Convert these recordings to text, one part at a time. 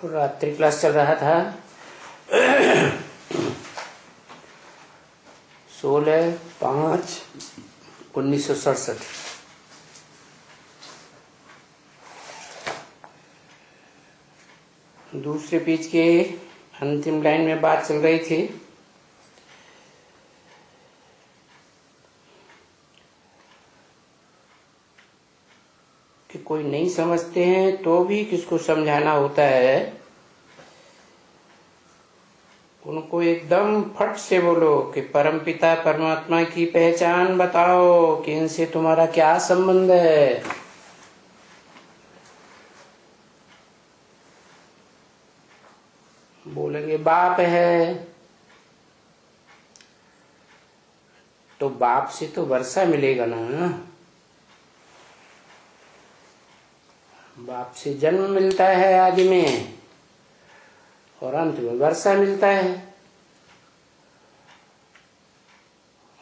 रात्रि क्लास चल रहा था 16/5/1967। दूसरे पेज के अंतिम लाइन में बात चल रही थी कि कोई नहीं समझते हैं तो भी किसको समझाना होता है, उनको एकदम फट से बोलो कि परमपिता परमात्मा की पहचान बताओ कि इनसे तुम्हारा क्या संबंध है। बोलेंगे बाप है, तो बाप से तो वर्षा मिलेगा ना, बाप से जन्म मिलता है आदि में और अंत में वर्षा मिलता है।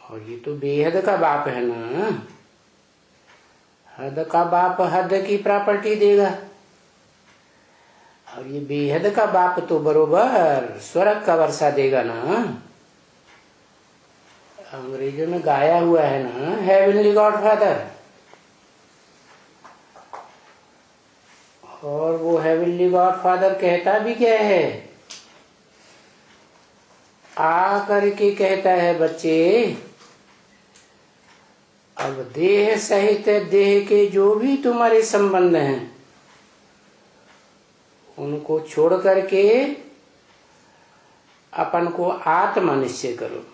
और ये तो बेहद का बाप है ना, हद का बाप हद की प्रॉपर्टी देगा, और ये बेहद का बाप तो बरोबर स्वर्ग का वर्षा देगा ना। अंग्रेजों में गाया हुआ है ना, हेवनली गॉड फादर। और वो हेवनली गॉड फादर कहता भी क्या है, आ करके कहता है बच्चे, अब देह सहित देह के जो भी तुम्हारे संबंध हैं उनको छोड़ करके अपन को आत्मा निश्चय करो।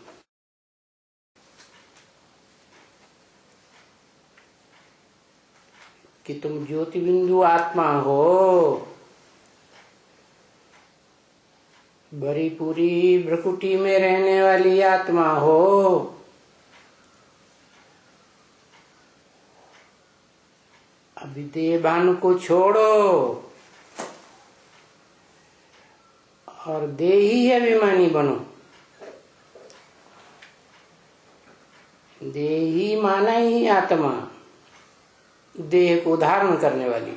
कि तुम ज्योति बिंदु आत्मा हो, बड़ी पूरी भ्रकुटी में रहने वाली आत्मा हो। अभी देहभान को छोड़ो और देही अभिमानी बनो। देही माना ही आत्मा, देह को धारण करने वाली।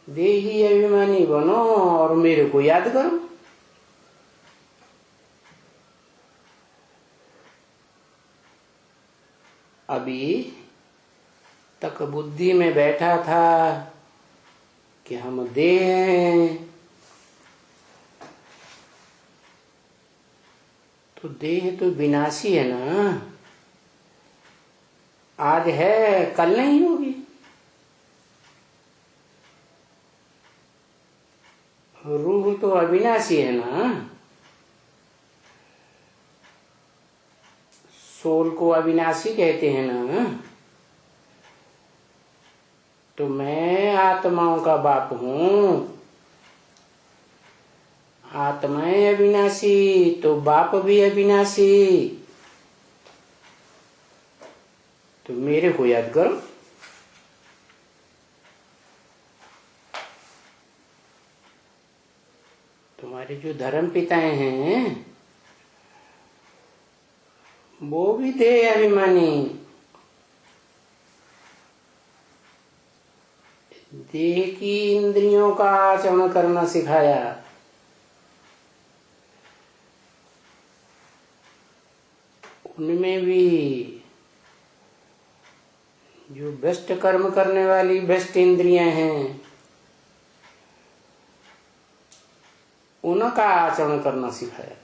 देही अभिमानी बनो और मेरे को याद करो। अभी तक बुद्धि में बैठा था कि हम देह हैं, तो देह तो विनाशी है ना, आज है कल नहीं होगी। रूह तो अविनाशी है ना, सोल को अविनाशी कहते हैं ना। तो मैं आत्माओं का बाप हूं, आत्माएं अविनाशी तो बाप भी अविनाशी, तो मेरे को याद करो। तुम्हारे जो धर्म पिताएं हैं वो भी देह अभिमानी, देह की इंद्रियों का आचरण करना सिखाया। उनमें भी जो भ्रष्ट कर्म करने वाली भ्रष्ट इंद्रियां हैं उनका आचरण करना सिखाया।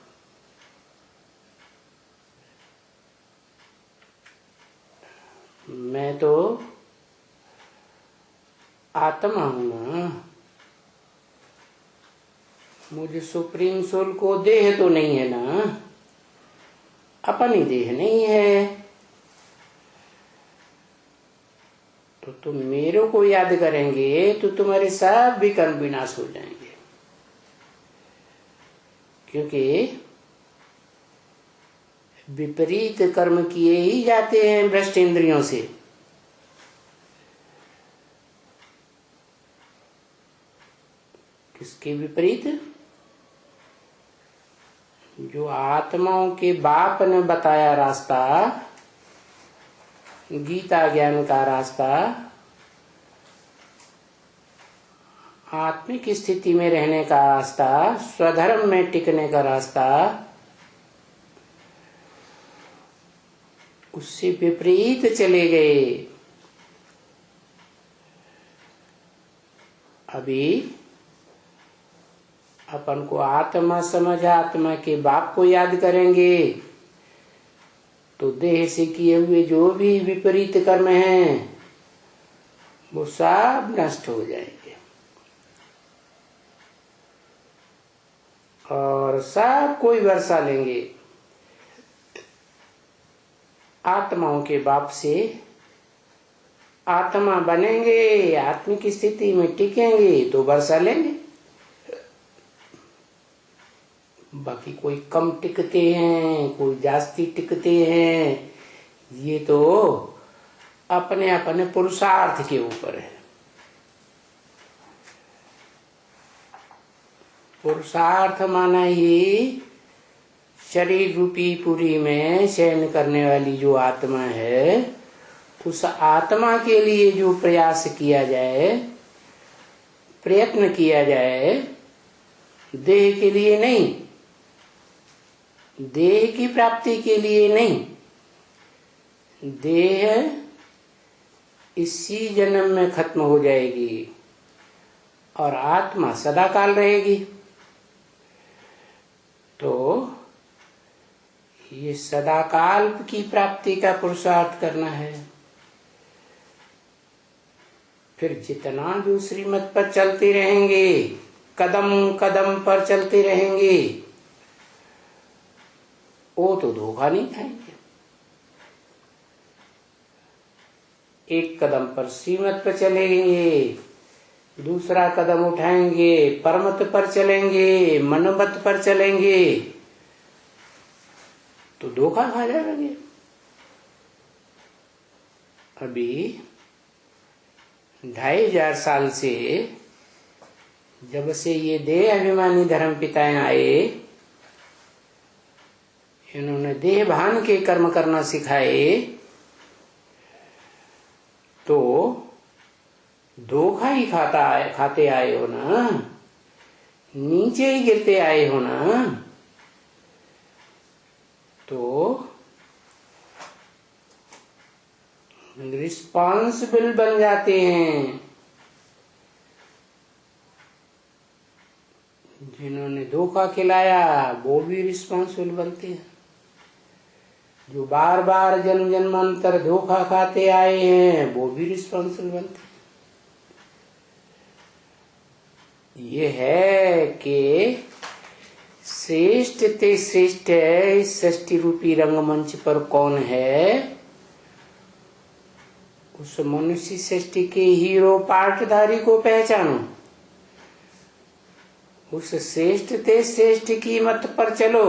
मैं तो आत्मा हूं ना, मुझे सुप्रीम सोल को देह तो नहीं है ना, अपनी देह नहीं है, तो तुम मेरे को याद करेंगे तो तुम्हारे सब भी कर्म विनाश हो जाएंगे। क्योंकि विपरीत कर्म किए ही जाते हैं भ्रष्ट इंद्रियों से। किसके विपरीत? जो आत्माओं के बाप ने बताया रास्ता, गीता ज्ञान का रास्ता, आत्मिक स्थिति में रहने का रास्ता, स्वधर्म में टिकने का रास्ता, उससे विपरीत चले गए। अभी अपन को आत्मा समझ, आत्मा के बाप को याद करेंगे तो देह से किए हुए जो भी विपरीत कर्म हैं वो सब नष्ट हो जाएंगे और सब कोई वर्षा लेंगे। आत्माओं के बाप से आत्मा बनेंगे, आत्मिक स्थिति में टिकेंगे तो वर्षा लेंगे। बाकी कोई कम टिकते हैं, कोई जास्ती टिकते हैं, ये तो अपने अपने पुरुषार्थ के ऊपर है। पुरुषार्थ माना ही शरीर रूपी पुरी में शयन करने वाली जो आत्मा है, उस आत्मा के लिए जो प्रयास किया जाए, प्रयत्न किया जाए, देह के लिए नहीं, देह की प्राप्ति के लिए नहीं। देह इसी जन्म में खत्म हो जाएगी और आत्मा सदाकाल रहेगी। तो ये सदाकाल की प्राप्ति का पुरुषार्थ करना है। फिर जितना जो श्रीमत पर चलते रहेंगे, कदम कदम पर चलते रहेंगे, वो तो धोखा नहीं खाएंगे। एक कदम पर श्रीमत पर चलेंगे, दूसरा कदम उठाएंगे, परमत पर चलेंगे, मनोमत पर चलेंगे तो धोखा खा जाएंगे। अभी 2500 साल से जब से ये देह अभिमानी धर्म पिताएं आए, इन्होंने देह भान के कर्म करना सिखाए तो धोखा ही खाते आए हो ना, नीचे ही गिरते आए हो ना। तो रिस्पॉन्सिबल बन जाते हैं। जिन्होंने धोखा खिलाया वो भी रिस्पॉन्सिबल बनते हैं। जो बार बार जन्म जन्मांतर धोखा खाते आए हैं वो भी रिस्पॉन्सिबल बनते हैं। ये है कि श्रेष्ठ ते श्रेष्ठ है इस सृष्टि रूपी रंगमंच पर कौन है, उस मनुष्य सृष्टि के हीरो पाठधारी को पहचानो, उस श्रेष्ठ ते श्रेष्ठ की मत पर चलो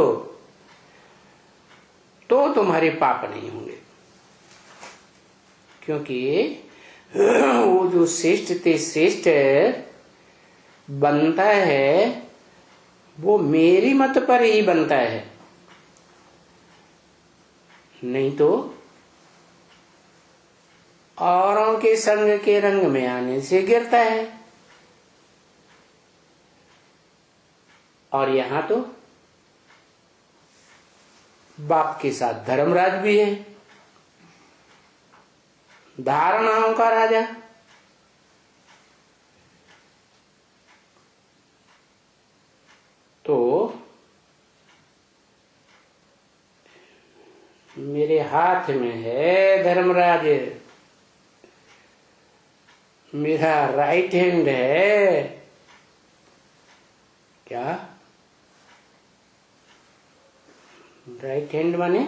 तो तुम्हारे पाप नहीं होंगे। क्योंकि वो जो श्रेष्ठ ते श्रेष्ठ बनता है वो मेरी मत पर ही बनता है, नहीं तो औरों के संग के रंग में आने से गिरता है। और यहां तो बाप के साथ धर्मराज भी है, धारणाओं का राजा। तो मेरे हाथ में है धर्मराज, मेरा राइट हैंड है। क्या राइट हैंड माने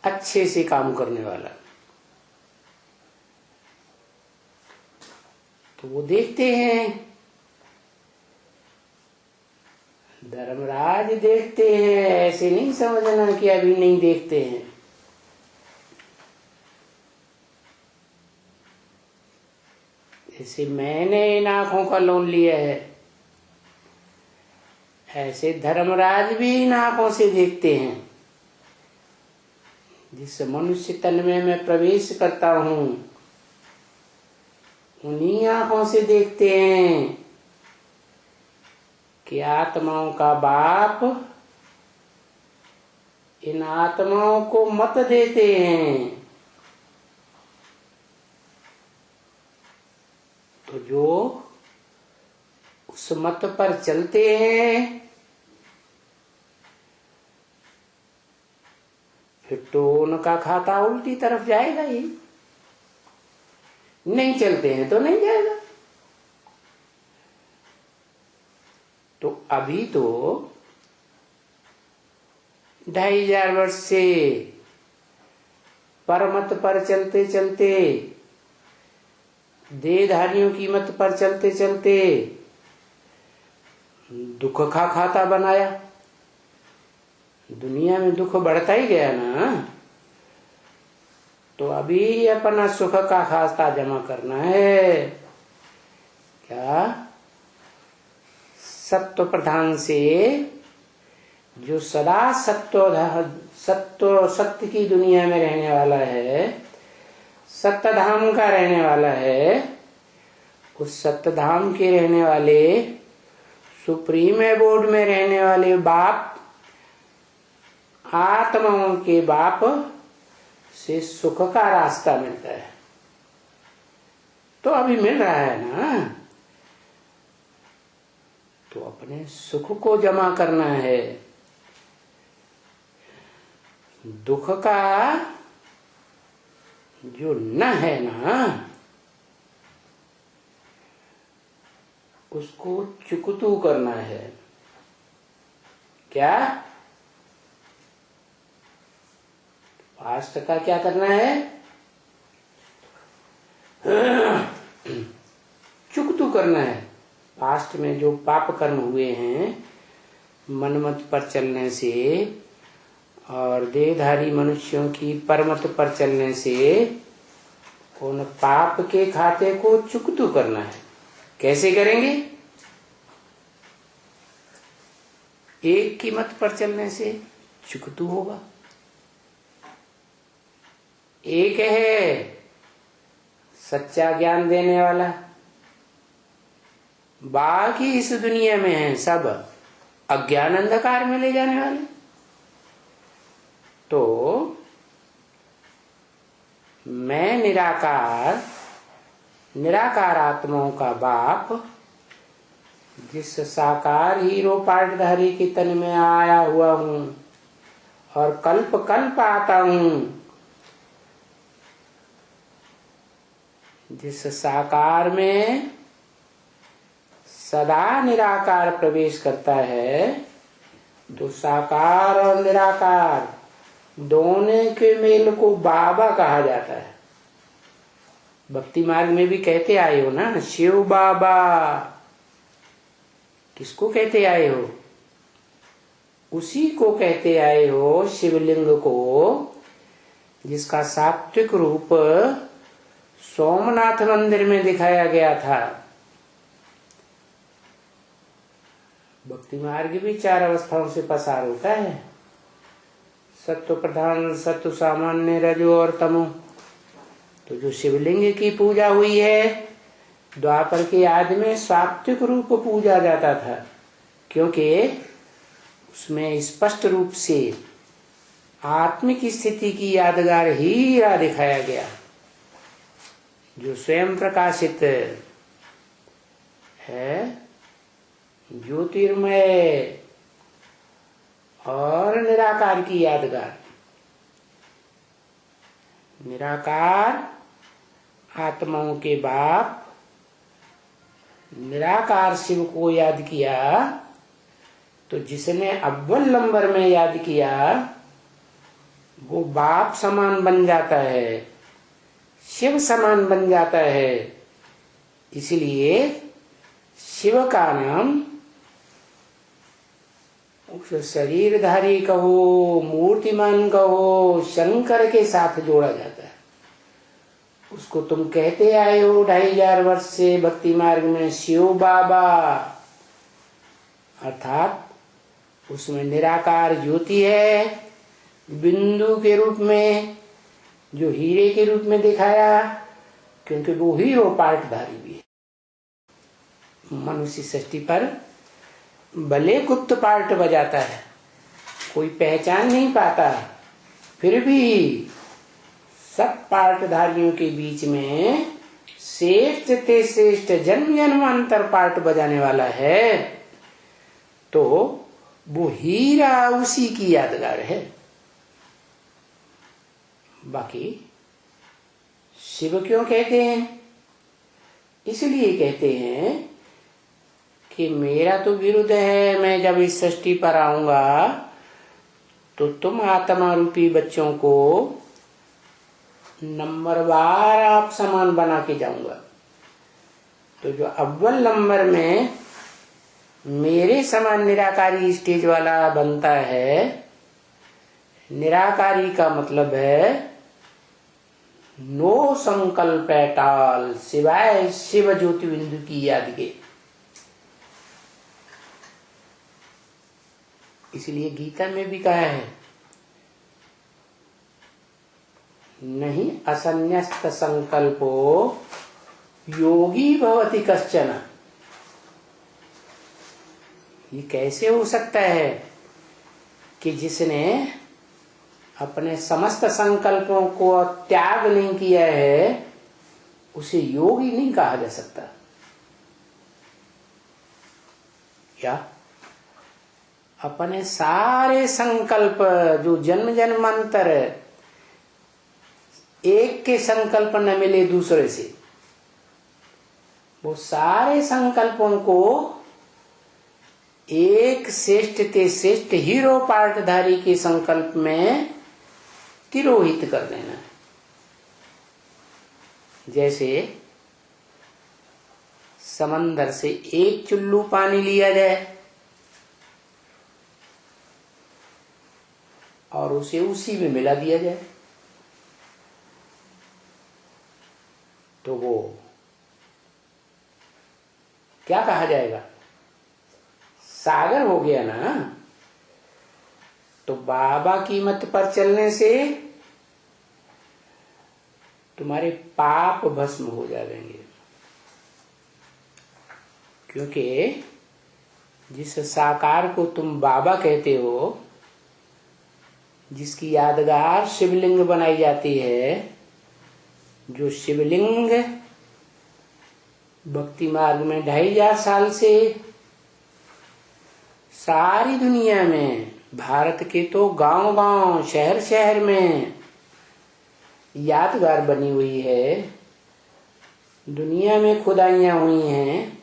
अच्छे से काम करने वाला। तो वो देखते हैं, धर्मराज देखते हैं, ऐसे नहीं समझना कि अभी नहीं देखते हैं। जैसे मैंने इन आंखों का लोन लिया है, ऐसे धर्मराज भी इन आंखों से देखते हैं। जिस मनुष्य तन में मैं प्रवेश करता हूं उन्हीं आंखों से देखते हैं कि आत्माओं का बाप इन आत्माओं को मत देते हैं। तो जो उस मत पर चलते हैं फिर तो उनका खाता उल्टी तरफ जाएगा ही। नहीं चलते हैं तो नहीं जाएगा। तो अभी तो 2500 वर्ष से परमत पर चलते चलते, देहधारियों की मत पर चलते चलते दुख का खाता बनाया। दुनिया में दुख बढ़ता ही गया ना। तो अभी अपना सुख का खाता जमा करना है। क्या? सत्व प्रधान से जो सदा सत्य की दुनिया में रहने वाला है, सत्य धाम का रहने वाला है, उस सत्य धाम के रहने वाले सुप्रीम एबोर्ड में रहने वाले बाप, आत्माओं के बाप से सुख का रास्ता मिलता है। तो अभी मिल रहा है ना। तो अपने सुख को जमा करना है। दुख का जो न है ना, उसको चुकतू करना है। क्या? पास्ट का क्या करना है? चुकतू करना है। पास्ट में जो पाप कर्म हुए हैं मनमत पर चलने से और देहधारी मनुष्यों की परमत पर चलने से, उन पाप के खाते को चुकतू करना है। कैसे करेंगे? एक की मत पर चलने से चुकतू होगा। एक है सच्चा ज्ञान देने वाला, बाकी इस दुनिया में है सब अज्ञान अंधकार में ले जाने वाले। तो मैं निराकार आत्माओं का बाप, जिस साकार हीरो पार्टधारी के तन में आया हुआ हूं और कल्प कल्प आता हूं, जिस साकार में सदा निराकार प्रवेश करता है, तो साकार और निराकार दोनों के मेल को बाबा कहा जाता है। भक्ति मार्ग में भी कहते आए हो ना, शिव बाबा। किसको कहते आए हो? उसी को कहते आए हो, शिवलिंग को, जिसका सात्विक रूप सोमनाथ मंदिर में दिखाया गया था। भक्ति मार्ग भी 4 अवस्थाओं से पसार होता है। सत्व प्रधान, सत्व सामान्य, रजो और तमो। तो जो शिवलिंग की पूजा हुई है, द्वापर के आदि में सात्विक रूप पूजा जाता था, क्योंकि उसमें स्पष्ट रूप से आत्मिक स्थिति की यादगार हीरा दिखाया गया, जो स्वयं प्रकाशित है, ज्योतिर्मय और निराकार की यादगार। निराकार आत्माओं के बाप, निराकार शिव को याद किया, तो जिसने अव्वल नंबर में याद किया वो बाप समान बन जाता है, शिव समान बन जाता है। इसलिए शिव का नाम उस शरीरधारी कहो, मूर्तिमान कहो, शंकर के साथ जोड़ा जाता है। उसको तुम कहते आए हो 2500 वर्ष से भक्ति मार्ग में शिव बाबा, अर्थात उसमें निराकार ज्योति है, बिंदु के रूप में, जो हीरे के रूप में दिखाया, क्योंकि वो हीरो पार्टधारी भी है। मनुष्य सृष्टि पर भले गुप्त पार्ट बजाता है, कोई पहचान नहीं पाता, फिर भी सब पार्टधारियों के बीच में श्रेष्ठ ते श्रेष्ठ जन्म जन्मांतर पार्ट बजाने वाला है, तो वो हीरा उसी की यादगार है। बाकी शिव क्यों कहते हैं? इसलिए कहते हैं कि मेरा तो विरुद्ध है, मैं जब इस सृष्टि पर आऊंगा तो तुम आत्मा रूपी बच्चों को नंबरवार आप समान बना के जाऊंगा। तो जो अव्वल नंबर में मेरे समान निराकारी स्टेज वाला बनता है, निराकारी का मतलब है नो संकल्प एट ऑल, सिवाय शिव ज्योति बिंदु की याद के। इसलिए गीता में भी कहा है, नहीं असन्यस्त संकल्पो योगी भवति कश्चन। ये कैसे हो सकता है कि जिसने अपने समस्त संकल्पों को त्याग नहीं किया है उसे योगी नहीं कहा जा सकता? क्या अपने सारे संकल्प जो जन्म जन्मांतर एक के संकल्प न मिले दूसरे से, वो सारे संकल्पों को एक श्रेष्ठ ते श्रेष्ठ हीरो पार्टधारी के संकल्प में तिरोहित कर देना। जैसे समंदर से एक चुल्लू पानी लिया जाए और उसे उसी में मिला दिया जाए, तो वो क्या कहा जाएगा? सागर हो गया ना। तो बाबा की मत पर चलने से तुम्हारे पाप भस्म हो जाएंगे, क्योंकि जिस साकार को तुम बाबा कहते हो, जिसकी यादगार शिवलिंग बनाई जाती है, जो शिवलिंग भक्ति मार्ग में 2500 साल से सारी दुनिया में, भारत के तो गांव गांव शहर शहर में यादगार बनी हुई है, दुनिया में खुदाइयां हुई हैं,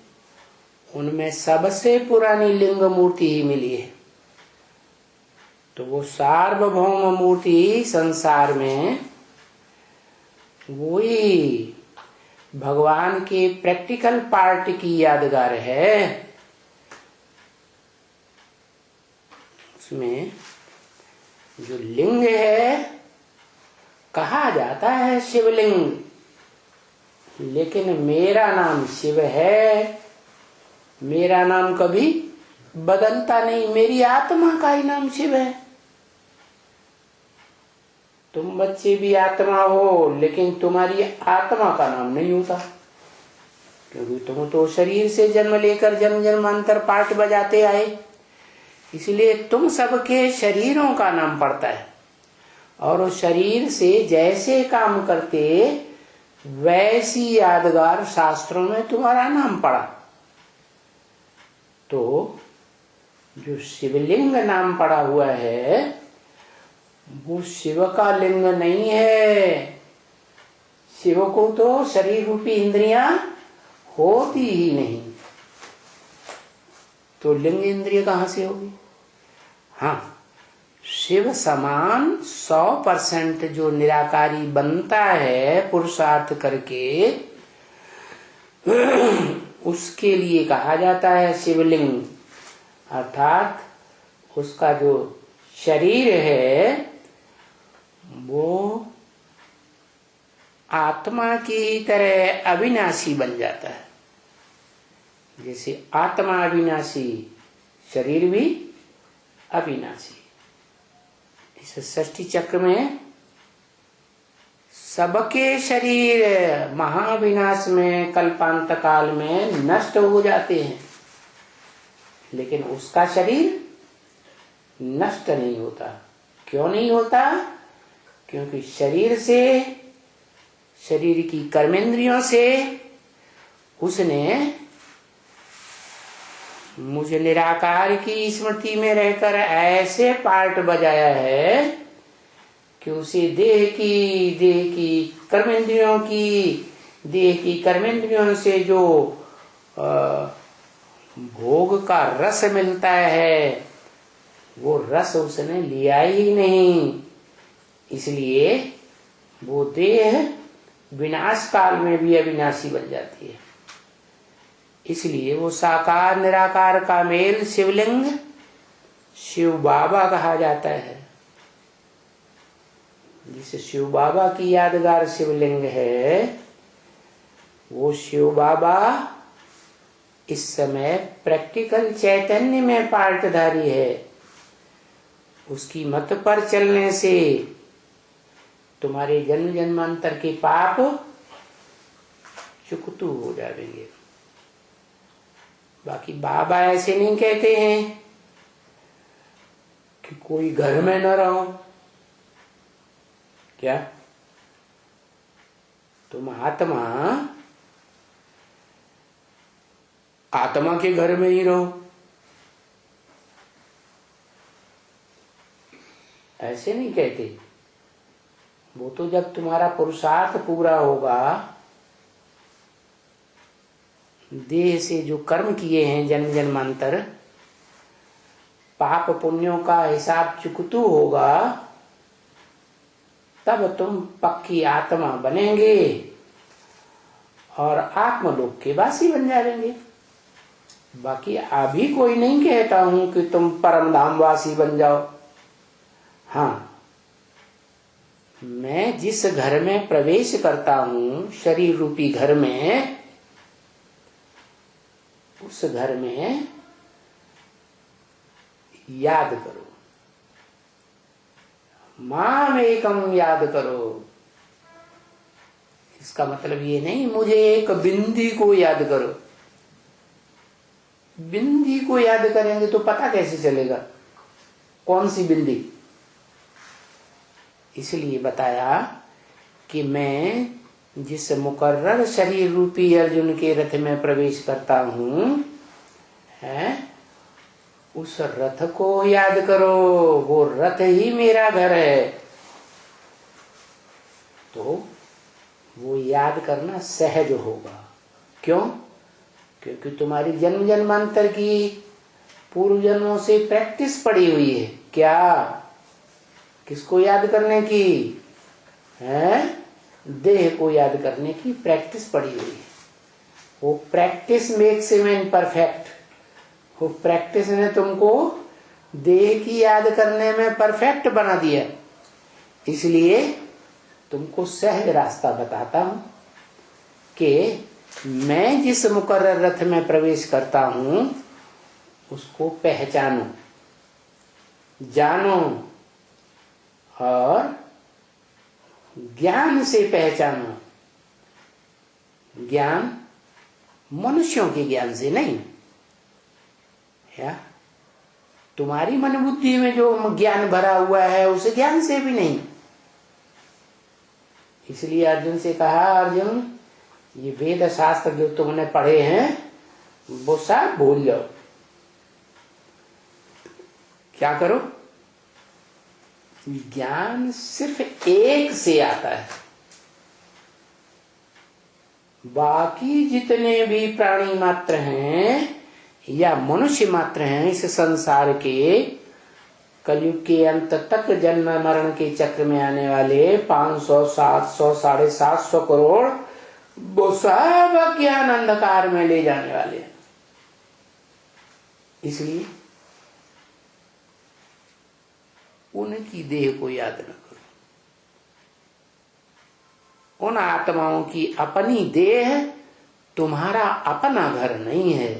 उनमें सबसे पुरानी लिंग मूर्ति ही मिली है। तो वो सार्वभौम मूर्ति संसार में वही भगवान के प्रैक्टिकल पार्ट की यादगार है। उसमें जो लिंग है, कहा जाता है शिवलिंग, लेकिन मेरा नाम शिव है, मेरा नाम कभी बदलता नहीं, मेरी आत्मा का ही नाम शिव है। तुम बच्चे भी आत्मा हो, लेकिन तुम्हारी आत्मा का नाम नहीं होता, क्योंकि तुम तो शरीर से जन्म लेकर जन्म जन्मांतर पाठ बजाते आए, इसलिए तुम सबके शरीरों का नाम पड़ता है। और उस शरीर से जैसे काम करते वैसी यादगार शास्त्रों में तुम्हारा नाम पड़ा। तो जो शिवलिंग नाम पड़ा हुआ है वो शिव का लिंग नहीं है। शिव को तो शरीर रूपी इंद्रियां होती ही नहीं, तो लिंग इंद्रिय कहां से होगी? हाँ, शिव समान 100% जो निराकारी बनता है पुरुषार्थ करके, उसके लिए कहा जाता है शिवलिंग। अर्थात उसका जो शरीर है वो आत्मा की तरह अविनाशी बन जाता है। जैसे आत्मा अविनाशी, शरीर भी अविनाशी। इस सृष्टि चक्र में सबके शरीर महाविनाश में कल्पांत काल में नष्ट हो जाते हैं, लेकिन उसका शरीर नष्ट नहीं होता। क्यों नहीं होता? क्योंकि शरीर से, शरीर की कर्मेंद्रियों से उसने मुझे निराकार की स्मृति में रहकर ऐसे पार्ट बजाया है कि उसे देह की कर्मेंद्रियों से जो भोग का रस मिलता है वो रस उसने लिया ही नहीं, इसलिए वो देह विनाश काल में भी अविनाशी बन जाती है। इसलिए वो साकार निराकार का मेल शिवलिंग शिव बाबा कहा जाता है। जिसे शिव बाबा की यादगार शिवलिंग है, वो शिव बाबा इस समय प्रैक्टिकल चैतन्य में पार्टधारी है। उसकी मत पर चलने से तुम्हारे जन्म जन्मांतर के पाप चुकतू हो जाएंगे। बाकी बाबा ऐसे नहीं कहते हैं कि कोई घर में न रहो। क्या तुम आत्मा के घर में ही रहो? ऐसे नहीं कहते। वो तो जब तुम्हारा पुरुषार्थ पूरा होगा, देह से जो कर्म किए हैं जन्म जन्मांतर, पाप पुण्यों का हिसाब चुकतू होगा, तब तुम पक्की आत्मा बनेंगे और आत्मलोक के वासी बन जाएंगे। बाकी अभी कोई नहीं कहता हूं कि तुम परम धाम वासी बन जाओ। हाँ, मैं जिस घर में प्रवेश करता हूं, शरीर रूपी घर में, उस घर में याद करो, माम एकम याद करो। इसका मतलब ये नहीं मुझे एक बिंदी को याद करो। बिंदी को याद करेंगे तो पता कैसे चलेगा कौन सी बिंदी? इसलिए बताया कि मैं जिस मुकर्रर शरीर रूपी अर्जुन के रथ में प्रवेश करता हूं, है, उस रथ को याद करो। वो रथ ही मेरा घर है। तो वो याद करना सहज होगा। क्यों? क्योंकि तुम्हारी जन्म जन्मांतर की पूर्व जन्मों से प्रैक्टिस पड़ी हुई है। क्या? किसको याद करने की है? देह को याद करने की प्रैक्टिस पड़ी हुई है। वो practice makes a man perfect. वो प्रैक्टिस ने तुमको देह की याद करने में परफेक्ट बना दिया। इसलिए तुमको सहज रास्ता बताता हूं कि मैं जिस मुकर्रर रथ में प्रवेश करता हूं उसको पहचानो, जानो और ज्ञान से पहचानो। ज्ञान मनुष्यों के ज्ञान से नहीं, या तुम्हारी मन बुद्धि में जो ज्ञान भरा हुआ है उस ज्ञान से भी नहीं। इसलिए अर्जुन से कहा, अर्जुन ये वेद शास्त्र जो तुमने पढ़े हैं वो सब भूल जाओ। क्या करो? ज्ञान सिर्फ एक से आता है। बाकी जितने भी प्राणी मात्र हैं या मनुष्य मात्र हैं इस संसार के, कलयुग के अंत तक जन्म मरण के चक्र में आने वाले 500, 700, 750 करोड़, वो सब अज्ञान अंधकार में ले जाने वाले हैं। इसलिए उनकी देह को याद न करो। उन आत्माओं की अपनी देह तुम्हारा अपना घर नहीं है।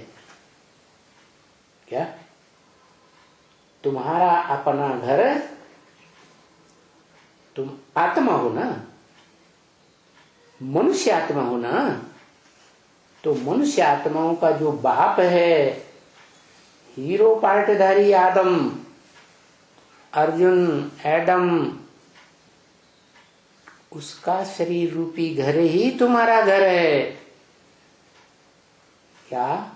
क्या? तुम्हारा अपना घर तुम आत्मा हो ना। मनुष्य आत्मा हो ना, तो मनुष्य आत्माओं का जो बाप है, हीरो पार्टधारी आदम, अर्जुन, एडम, उसका शरीर रूपी घर ही तुम्हारा घर है। क्या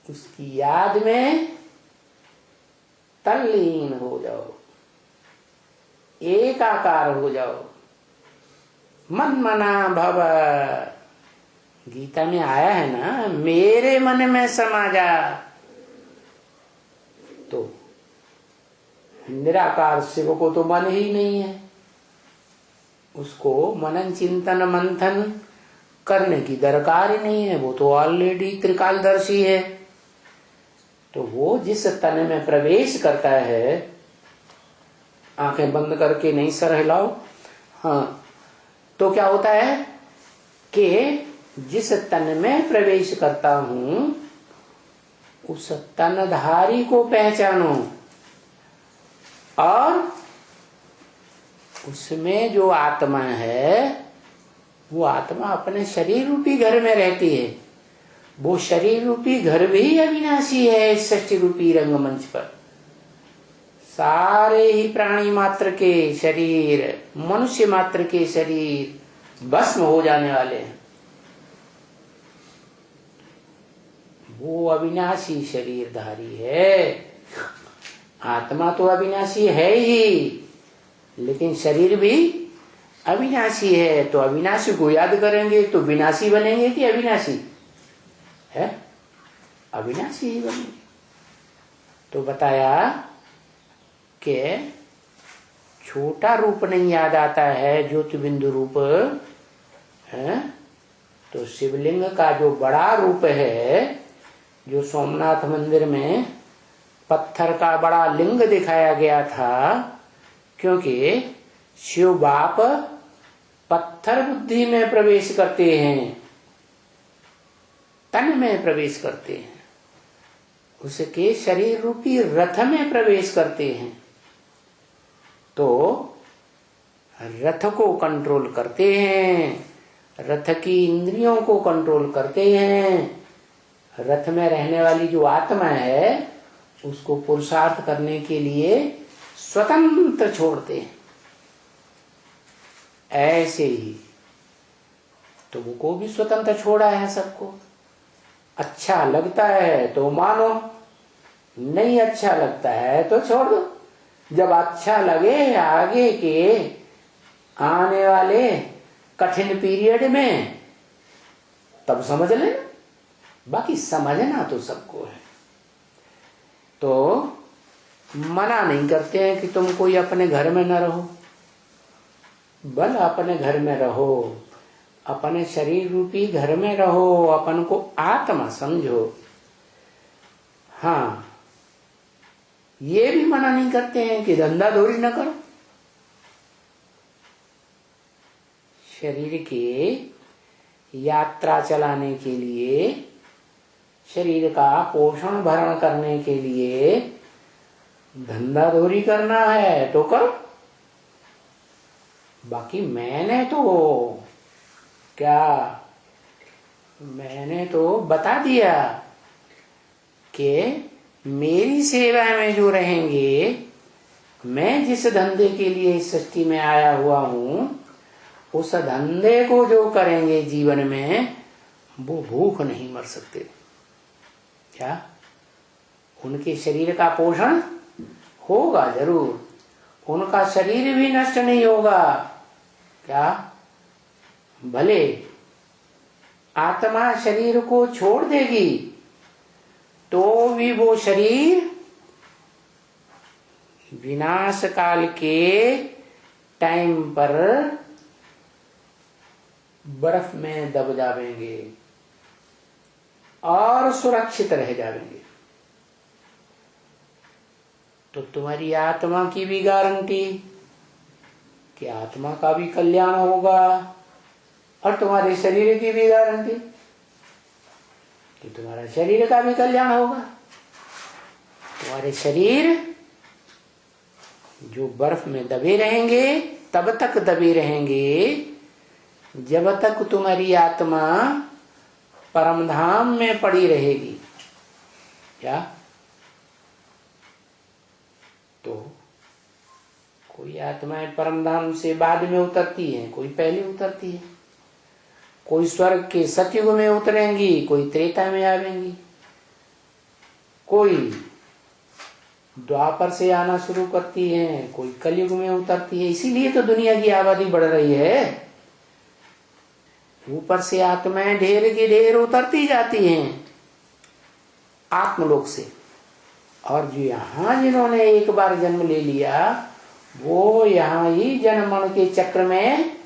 उसकी याद में तल्लीन हो जाओ, एकाकार हो जाओ, मन मना भव। गीता में आया है ना, मेरे मन में समा जा। तो निराकार शिव को तो मन ही नहीं है, उसको मनन चिंतन मंथन करने की दरकार ही नहीं है, वो तो ऑलरेडी त्रिकालदर्शी है। तो वो जिस तन में प्रवेश करता है, आंखें बंद करके नहीं सर हिलाओ, हाँ, तो क्या होता है कि जिस तन में प्रवेश करता हूं उस तनधारी को पहचानो, और उसमें जो आत्मा है वो आत्मा अपने शरीर रूपी घर में रहती है। वो शरीर रूपी घर भी अविनाशी है। इस सृष्टि रूपी रंगमंच पर सारे ही प्राणी मात्र के शरीर, मनुष्य मात्र के शरीर भस्म हो जाने वाले हैं। वो अविनाशी शरीरधारी है। आत्मा तो अविनाशी है ही, लेकिन शरीर भी अविनाशी है। तो अविनाशी को याद करेंगे तो विनाशी बनेंगे कि अविनाशी है? अविनाशी ही बनेंगे। तो बताया कि छोटा रूप नहीं याद आता है, ज्योतिबिंदु रूप है। तो शिवलिंग का जो बड़ा रूप है, जो सोमनाथ मंदिर में पत्थर का बड़ा लिंग दिखाया गया था, क्योंकि शिव बाप पत्थर बुद्धि में प्रवेश करते हैं, तन में प्रवेश करते हैं, उसके शरीर रूपी रथ में प्रवेश करते हैं। तो रथ को कंट्रोल करते हैं, रथ की इंद्रियों को कंट्रोल करते हैं। रथ में रहने वाली जो आत्मा है उसको पुरुषार्थ करने के लिए स्वतंत्र छोड़ते हैं। ऐसे ही तो वो को भी स्वतंत्र छोड़ा है सबको। अच्छा लगता है तो मानो, नहीं अच्छा लगता है तो छोड़ दो। जब अच्छा लगे आगे के आने वाले कठिन पीरियड में तब समझ लेना, बाकी समझना तो सबको है। तो मना नहीं करते हैं कि तुम कोई अपने घर में न रहो, बल अपने घर में रहो, अपने शरीर रूपी घर में रहो, अपन को आत्मा समझो। हाँ, ये भी मना नहीं करते हैं कि धंधा दौड़ी न करो। शरीर की यात्रा चलाने के लिए, शरीर का पोषण भरण करने के लिए धंधा दौरी करना है तो करो। बाकी मैंने तो बता दिया कि मेरी सेवा में जो रहेंगे, मैं जिस धंधे के लिए इस सृष्टि में आया हुआ हूं, उस धंधे को जो करेंगे जीवन में, वो भूख नहीं मर सकते। क्या उनके शरीर का पोषण होगा जरूर, उनका शरीर भी नष्ट नहीं होगा। क्या भले आत्मा शरीर को छोड़ देगी तो भी वो शरीर विनाश काल के टाइम पर बर्फ में दब जाएंगे और सुरक्षित रह जाएंगे। तो तुम्हारी आत्मा की भी गारंटी कि आत्मा का भी कल्याण होगा, और तुम्हारे शरीर की भी गारंटी कि तुम्हारा शरीर का भी कल्याण होगा। तुम्हारे शरीर जो बर्फ में दबे रहेंगे तब तक दबे रहेंगे जब तक तुम्हारी आत्मा परमधाम में पड़ी रहेगी, क्या तो कोई आत्माएं परमधाम से बाद में उतरती हैं, कोई पहले उतरती है, कोई स्वर्ग के सतयुग में उतरेंगी, कोई त्रेता में आवेंगी, कोई द्वापर से आना शुरू करती है, कोई कलयुग में उतरती है। इसीलिए तो दुनिया की आबादी बढ़ रही है। ऊपर से आत्माएं ढेर की ढेर उतरती जाती हैं आत्मलोक से, और जो यहाँ जिन्होंने एक बार जन्म ले लिया वो यहाँ ही जन्म मरण के चक्र में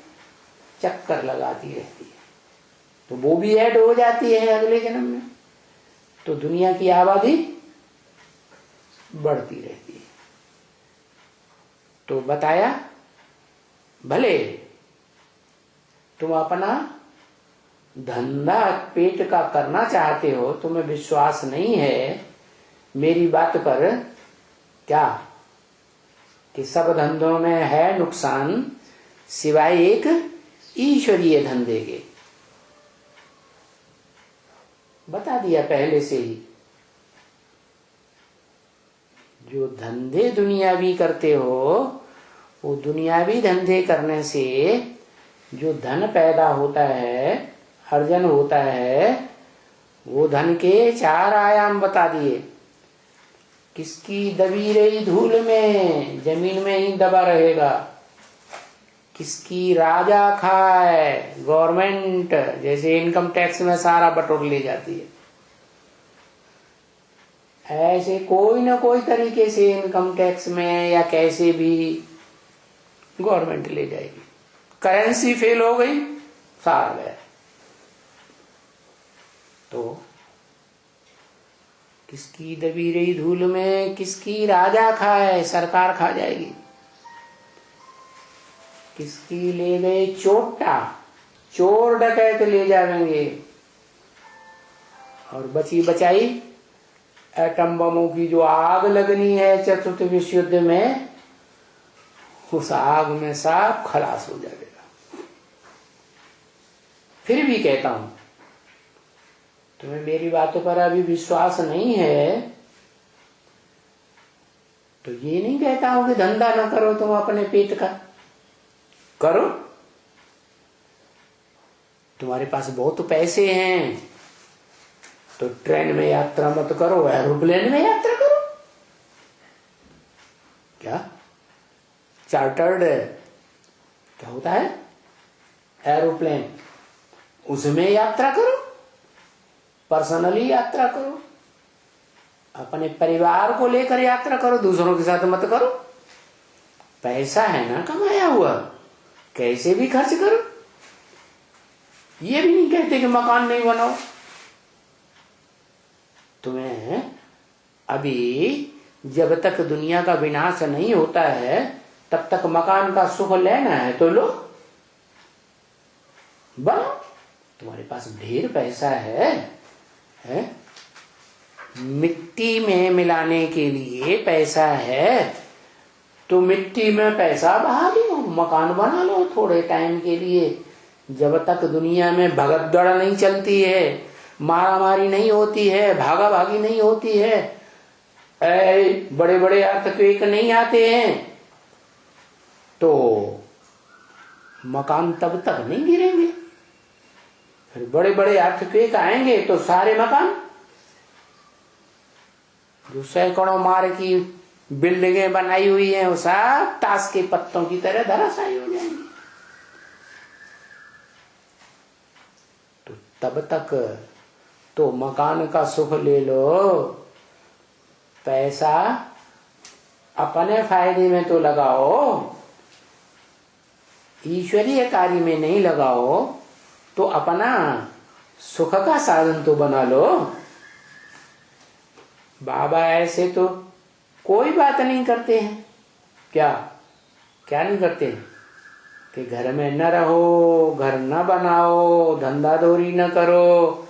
चक्कर लगाती रहती है, तो वो भी ऐड हो जाती है अगले जन्म में, तो दुनिया की आबादी बढ़ती रहती है। तो बताया, भले तुम अपना धंधा पेट का करना चाहते हो, तुम्हें विश्वास नहीं है मेरी बात पर, क्या कि सब धंधों में है नुकसान सिवाय एक ईश्वरीय धंधे के। बता दिया पहले से ही। जो धंधे दुनियावी करते हो, वो दुनियावी धंधे करने से जो धन पैदा होता है, अर्जन होता है, वो धन के 4 आयाम बता दिए। किसकी दबी रही धूल में, जमीन में ही दबा रहेगा। किसकी राजा खाए, गवर्नमेंट जैसे इनकम टैक्स में सारा बटोर ले जाती है, ऐसे कोई ना कोई तरीके से इनकम टैक्स में या कैसे भी गवर्नमेंट ले जाएगी। करेंसी फेल हो गई, सारा गया। तो किसकी दबी रही धूल में किसकी राजा खाए, सरकार खा जाएगी। किसकी ले गए चोटा, चोर डकैत ले जाएंगे। और बची बचाई एटम बमों की जो आग लगनी है चतुर्थ विश्व युद्ध में, उस आग में सब खलास हो जाएगा। फिर भी कहता हूं, तुम्हें मेरी बातों पर अभी विश्वास नहीं है तो ये नहीं कहता हूं कि धंधा ना करो, तुम अपने पेट का करो। तुम्हारे पास बहुत पैसे हैं तो ट्रेन में यात्रा मत करो, एरोप्लेन में यात्रा करो। क्या चार्टर्ड क्या होता है, एरोप्लेन, उसमें यात्रा करो, पर्सनली यात्रा करो, अपने परिवार को लेकर यात्रा करो, दूसरों के साथ मत करो। पैसा है ना कमाया हुआ, कैसे भी खर्च करो। ये भी नहीं कहते कि मकान नहीं बनाओ। तुम्हें अभी जब तक दुनिया का विनाश नहीं होता है तब तक मकान का सुख लेना है तो लो, बनो। तुम्हारे पास ढेर पैसा है? मिट्टी में मिलाने के लिए पैसा है तो मिट्टी में पैसा बहा दो, मकान बना लो थोड़े टाइम के लिए। जब तक दुनिया में भगदड़ नहीं चलती है, मारा मारी नहीं होती है, भागा भागी नहीं होती है, बड़े बड़े अर्थक्वेक नहीं आते हैं, तो मकान तब तक नहीं गिरेंगे। फिर बड़े बड़े अर्थक्वेक आएंगे तो सारे मकान, जो सैकड़ों मार की बिल्डिंगें बनाई हुई हैं, वो सब ताश के पत्तों की तरह धराशायी हो जाएंगी। तो तब तक तो मकान का सुख ले लो, पैसा अपने फायदे में तो लगाओ, ईश्वरीय कार्य में नहीं लगाओ, तो अपना सुख का साधन तो बना लो। बाबा ऐसे तो कोई बात नहीं करते हैं। क्या क्या नहीं करते हैं कि घर में न रहो, घर न बनाओ, धंधाधोरी न करो,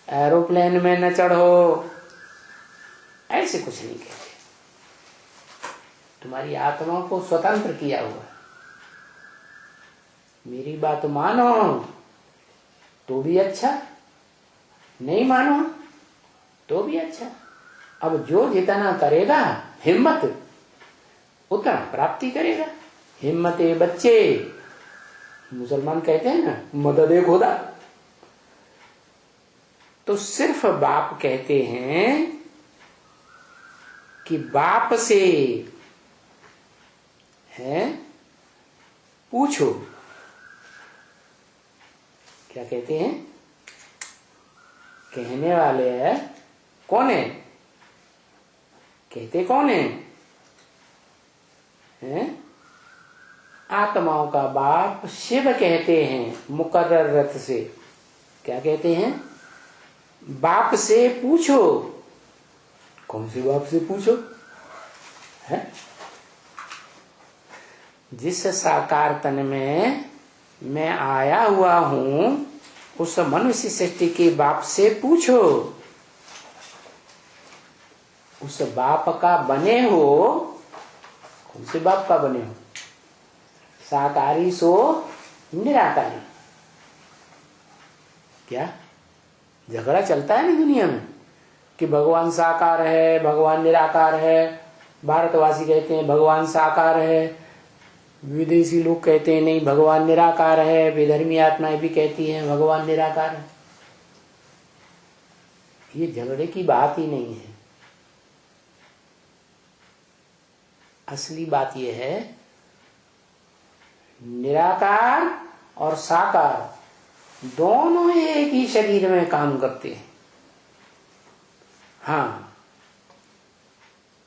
एरोप्लेन में न चढ़ो, ऐसे कुछ नहीं कहते। तुम्हारी आत्मा को स्वतंत्र किया हुआ, मेरी बात मानो तो भी अच्छा, नहीं मानो तो भी अच्छा। अब जो जितना करेगा हिम्मत उतना प्राप्ति करेगा। हिम्मते बच्चे, मुसलमान कहते हैं ना, मदद ए खुदा। तो सिर्फ बाप कहते हैं कि बाप से है पूछो। क्या कहते हैं? कहने वाले है कौन है? कहते कौन है? हैं? आत्माओं का बाप शिव कहते हैं मुकर्रर रथ से। क्या कहते हैं? बाप से पूछो। कौन से बाप से पूछो? है? जिस साकार तन में मैं आया हुआ हूं उस मनुष्य सृष्टि के बाप से पूछो। उस बाप का बने हो। कौन से बाप का बने हो? साकारी सो निराकारी। क्या झगड़ा चलता है ना दुनिया में कि भगवान साकार है, भगवान निराकार है। भारतवासी कहते हैं भगवान साकार है, विदेशी लोग कहते हैं नहीं भगवान निराकार है, विधर्मी आत्माएं भी कहती हैं भगवान निराकार है। ये झगड़े की बात ही नहीं है। असली बात यह है निराकार और साकार दोनों एक ही शरीर में काम करते हैं। हाँ,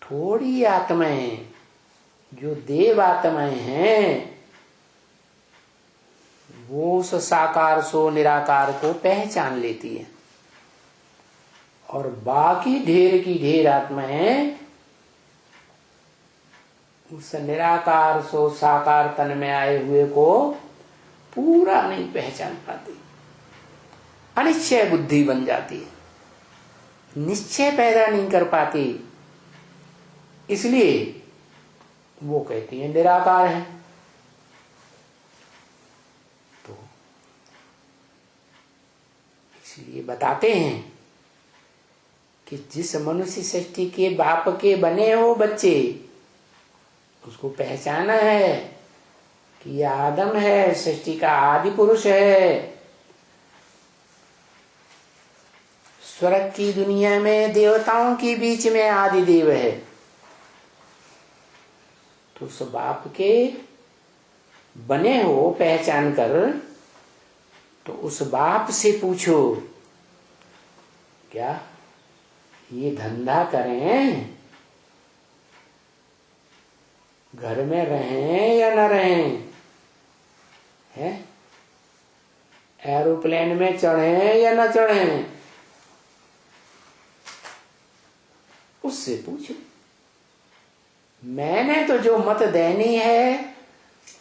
थोड़ी आत्माएं जो देव आत्माएं हैं वो उस साकार सो निराकार को पहचान लेती है, और बाकी ढेर की ढेर आत्माएं उस निराकार सो साकार तन में आए हुए को पूरा नहीं पहचान पाती। अनिश्चय बुद्धि बन जाती है, निश्चय पैदा नहीं कर पाती। इसलिए वो कहती है निराकार है। तो इसलिए बताते हैं कि जिस मनुष्य सृष्टि के बाप के बने हो बच्चे, उसको पहचाना है कि यह आदम है, सृष्टि का आदि पुरुष है। स्वर्ग की दुनिया में देवताओं के बीच में आदि देव है। तो उस बाप के बने हो पहचान कर तो उस बाप से पूछो क्या ये धंधा करें, घर में रहें या न रहें, है एरोप्लेन में चढ़ें या न चढ़ें, उससे पूछो। मैंने तो जो मत देनी है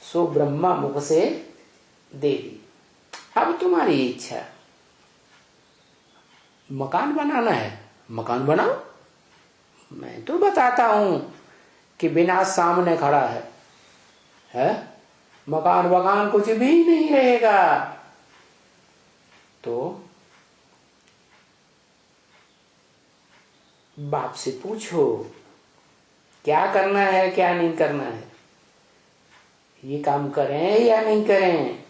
सो ब्रह्मा मुख से दे दी। अब तुम्हारी इच्छा, मकान बनाना है मकान बनाओ। मैं तो बताता हूं कि विनाश सामने खड़ा है मकान वकान कुछ भी नहीं रहेगा। तो बाप से पूछो क्या करना है क्या नहीं करना है, ये काम करें या नहीं करें।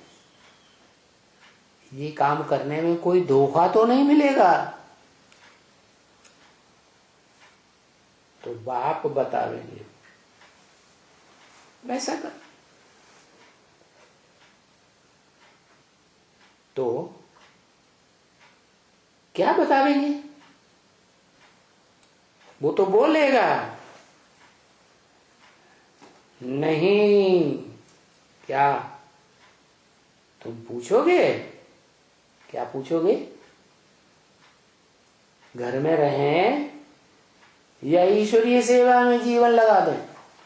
ये काम करने में कोई धोखा तो नहीं मिलेगा। तो बाप बतावेंगे वैसा कर। तो क्या बतावेंगे? वो तो बोलेगा नहीं। क्या तुम पूछोगे? क्या पूछोगे? घर में रहें या ईश्वरीय सेवा में जीवन लगा दें,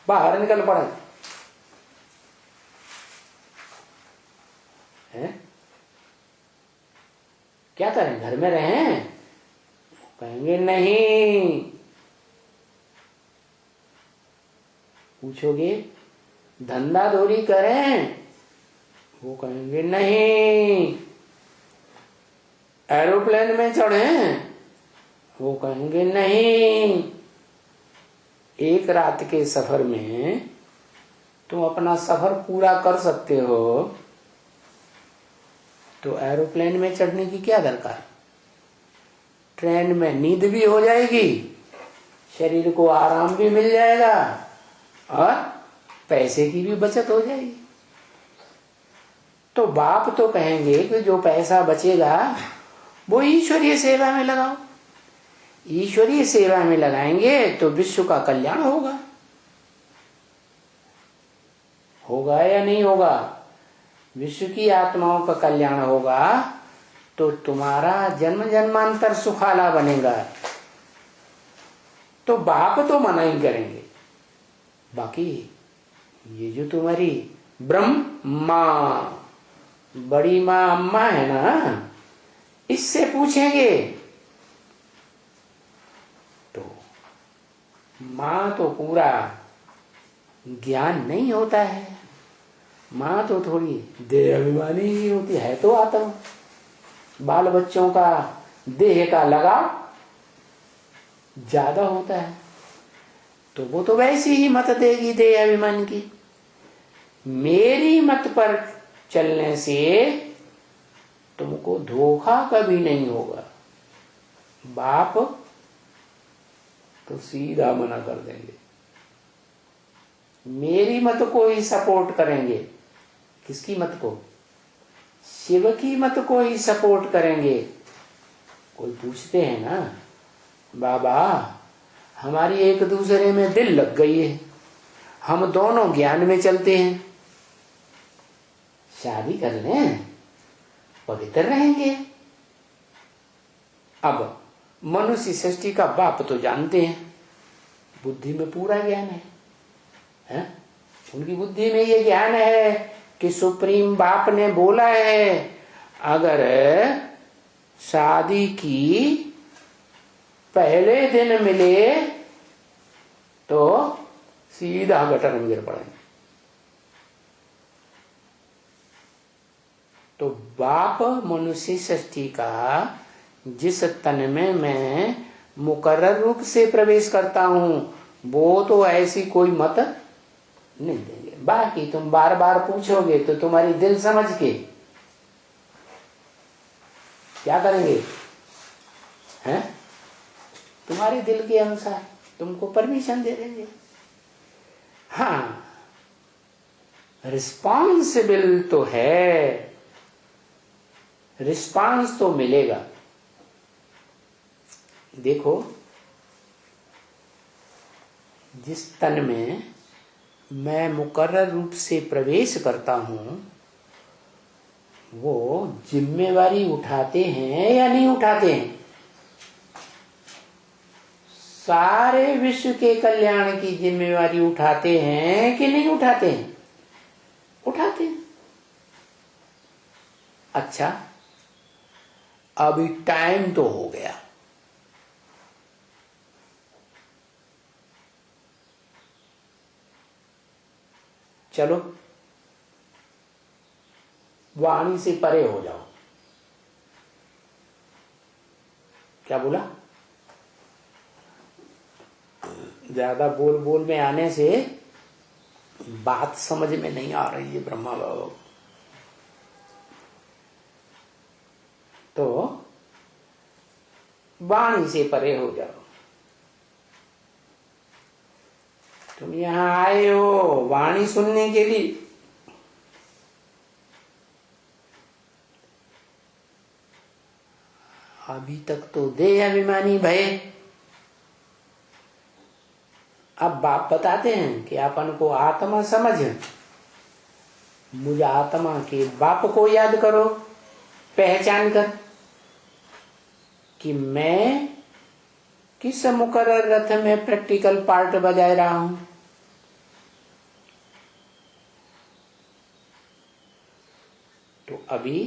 बाहर निकल पड़े हैं? क्या करें? घर में रहें? कहेंगे नहीं। पूछोगे धंधा दौरी करें? वो कहेंगे नहीं। एरोप्लेन में चढ़े? वो कहेंगे नहीं। एक रात के सफर में तुम अपना सफर पूरा कर सकते हो, तो एरोप्लेन में चढ़ने की क्या दरकार? ट्रेन में नींद भी हो जाएगी, शरीर को आराम भी मिल जाएगा और पैसे की भी बचत हो जाएगी। तो बाप तो कहेंगे कि जो पैसा बचेगा वो ईश्वरीय सेवा में लगाओ। ईश्वरीय सेवा में लगाएंगे तो विश्व का कल्याण होगा। होगा या नहीं होगा? विश्व की आत्माओं का कल्याण होगा तो तुम्हारा जन्म जन्मांतर सुखाला बनेगा। तो बाप तो मना ही करेंगे। बाकी ये जो तुम्हारी ब्रह्मा, बड़ी माँ अम्मा है ना, इससे पूछेंगे तो माँ तो पूरा ज्ञान नहीं होता है, माँ तो थोड़ी देह अभिमानी ही होती है। तो आत्मा, बाल बच्चों का देह का लगाव ज्यादा होता है, तो वो तो वैसी ही मत देगी देह अभिमान की। मेरी मत पर चलने से तुमको धोखा कभी नहीं होगा। बाप तो सीधा मना कर देंगे, मेरी मत को ही सपोर्ट करेंगे। किसकी मत को? शिव की मत को ही सपोर्ट करेंगे। कोई पूछते हैं ना, बाबा हमारी एक दूसरे में दिल लग गई है, हम दोनों ज्ञान में चलते हैं, शादी कर लें, पवित्र रहेंगे। अब मनुष्य सृष्टि का बाप तो जानते हैं, बुद्धि में पूरा ज्ञान है? उनकी बुद्धि में ये ज्ञान है कि सुप्रीम बाप ने बोला है अगर शादी की पहले दिन मिले तो सीधा गटर में गिर पड़ेंगे। तो बाप मनुष्य सृष्टि का जिस तन में मैं मुकर्रर रूप से प्रवेश करता हूं, वो तो ऐसी कोई मत नहीं देंगे। बाकी तुम बार बार पूछोगे तो तुम्हारी दिल समझ के क्या करेंगे? हैं? तुम्हारे दिल के अनुसार तुमको परमिशन दे देंगे। हाँ, रिस्पॉन्सिबल तो है, रिस्पांस तो मिलेगा। देखो, जिस तन में मैं मुकर्रर रूप से प्रवेश करता हूं, वो जिम्मेवारी उठाते हैं या नहीं उठाते हैं? सारे विश्व के कल्याण की जिम्मेवारी उठाते हैं कि नहीं उठाते हैं? उठाते हैं। अच्छा, अभी टाइम तो हो गया, चलो वाणी से परे हो जाओ। क्या बोला? ज्यादा बोल बोल में आने से बात समझ में नहीं आ रही है ब्रह्मा बाबा। तो वाणी से परे हो जाओ। तुम यहां आए हो वाणी सुनने के लिए, अभी तक तो देह अभिमानी भय। अब बाप बताते हैं कि अपन को आत्मा समझ, मुझे आत्मा के बाप को याद करो, पहचान कर कि मैं किस मुकर्रर रथ में प्रैक्टिकल पार्ट बजा रहा हूं। तो अभी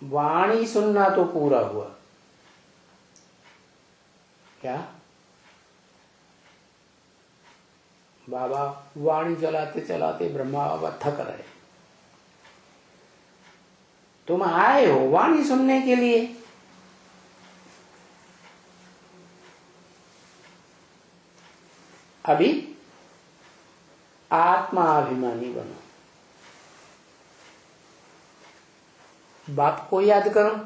वाणी सुनना तो पूरा हुआ। क्या बाबा वाणी चलाते चलाते ब्रह्मा बाबा थक रहे, तुम आए हो वाणी सुनने के लिए। अभी आत्माभिमानी बनो, बाप को याद करो,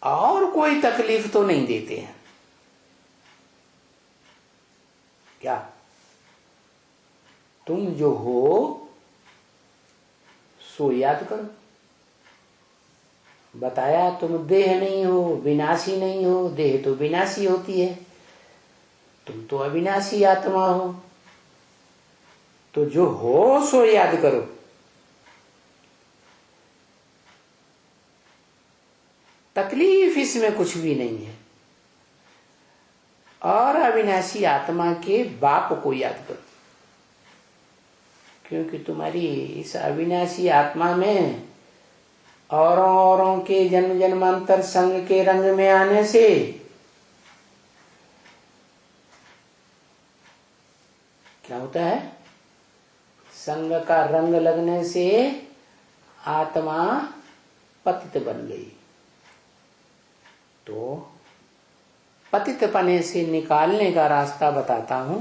और कोई तकलीफ तो नहीं देते हैं क्या? तुम जो हो सो याद करो। बताया तुम देह नहीं हो, विनाशी नहीं हो। देह तो विनाशी होती है, तुम तो अविनाशी आत्मा हो। तो जो हो सो याद करो। तकलीफ इसमें कुछ भी नहीं है। और अविनाशी आत्मा के बाप को याद करो, क्योंकि तुम्हारी इस अविनाशी आत्मा में औरों के जन्म जन्मांतर संग के रंग में आने से क्या होता है? संग का रंग लगने से आत्मा पतित बन गई। तो पतित पने से निकालने का रास्ता बताता हूं